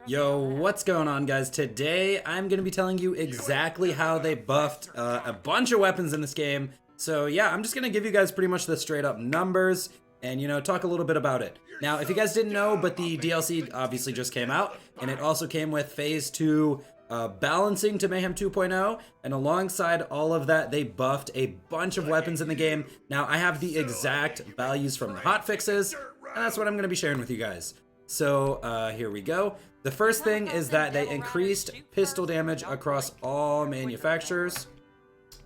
Yo, what's going on, guys? Today I'm going to be telling you exactly how they buffed a bunch of weapons in this game. So yeah, I'm just going to give you guys pretty much the straight up numbers and, you know, talk a little bit about it. Now, if you guys didn't know, but the DLC obviously just came out, and it also came with Phase 2 balancing to Mayhem 2.0, and alongside all of that, they buffed a bunch of weapons in the game. Now, I have the exact values from the hotfixes, and that's what I'm going to be sharing with you guys. So here we go. The first thing is that they increased pistol damage across all manufacturers.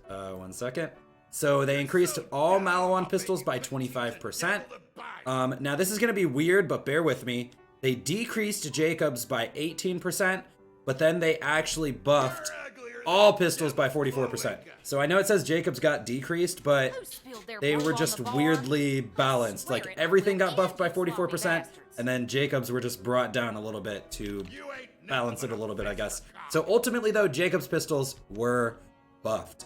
One second. So they increased all Malawan pistols by 25%. Now this is going to be weird, but bear with me. They decreased JAKOBS by 18%, but then they actually buffed all pistols by 44%. So I know it says JAKOBS got decreased, but they were just weirdly balanced. Like everything got buffed by 44%, and then JAKOBS were just brought down a little bit to balance it a little bit, I guess. So ultimately though, JAKOBS pistols were buffed.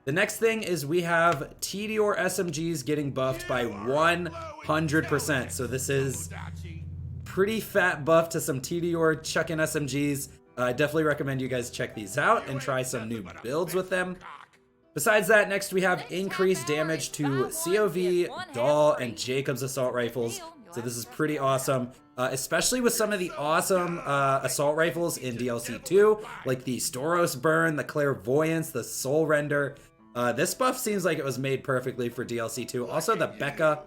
The next thing is we have TDR SMGs getting buffed by 100%. So this is pretty fat buff to some TDR chucking SMGs. I definitely recommend you guys check these out and try some new builds with them. Besides that, next we have increased damage to COV, DAL, and JAKOBS assault rifles. So this is pretty awesome, especially with some of the awesome assault rifles in DLC 2, like the Storos Burn, the Clairvoyance, the Soul Render. This buff seems like it was made perfectly for DLC 2. Also the Becca.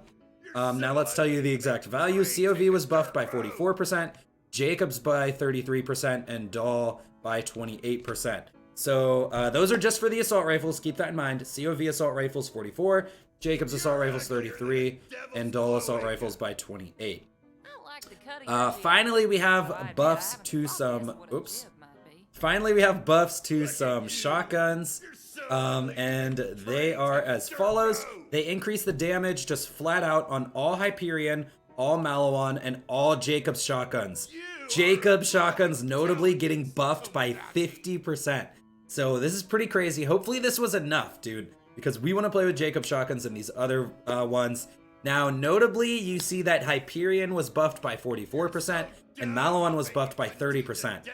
Now let's tell you the exact value. COV was buffed by 44%, JAKOBS by 33%, and DAL by 28%. So those are just for the assault rifles. Keep that in mind. COV assault rifles 44, JAKOBS assault rifles 33, and DAL assault rifles by 28. Finally, we have buffs to some. Oops. Finally, we have buffs to some shotguns. And they are as follows. They increase the damage just flat out on all Hyperion, all Malawan, and all JAKOBS shotguns. JAKOBS shotguns notably getting buffed by 50%. So this is pretty crazy. Hopefully this was enough, dude, because we want to play with JAKOBS shotguns and these other ones. Now, notably, you see that Hyperion was buffed by 44%, and Malawan was buffed by 30%.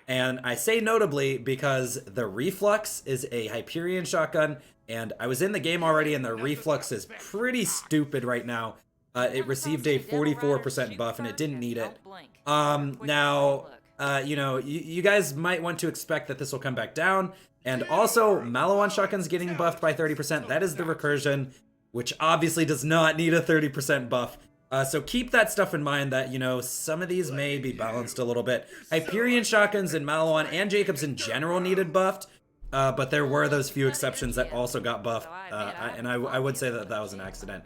And I say notably because the Reflux is a Hyperion shotgun, and I was in the game already, and the Reflux is pretty stupid right now. It received a 44% buff, and it didn't need it. You know, you guys might want to expect that this will come back down. And also, Malawan shotgun's getting buffed by 30%. That is the Recursion, which obviously does not need a 30% buff. So keep that stuff in mind that, you know, some of these may be balanced a little bit. Hyperion shotguns and Malawan and JAKOBS in general needed buffed, but there were those few exceptions that also got buffed, and I would say that that was an accident.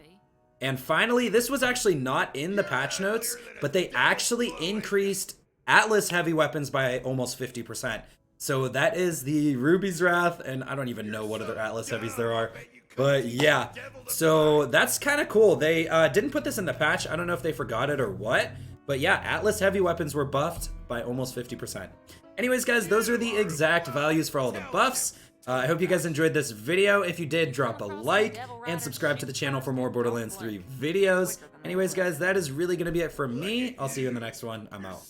And finally, this was actually not in the patch notes, but they actually increased Atlas heavy weapons by almost 50%. So that is the Ruby's Wrath, and I don't even know what other Atlas heavies there are. But yeah, so that's kind of cool. They didn't put this in the patch. I don't know if they forgot it or what. But yeah, Atlas heavy weapons were buffed by almost 50%. Anyways, guys, those are the exact values for all the buffs. I hope you guys enjoyed this video. If you did, drop a like and subscribe to the channel for more Borderlands 3 videos. Anyways, guys, that is really going to be it from me. I'll see you in the next one. I'm out.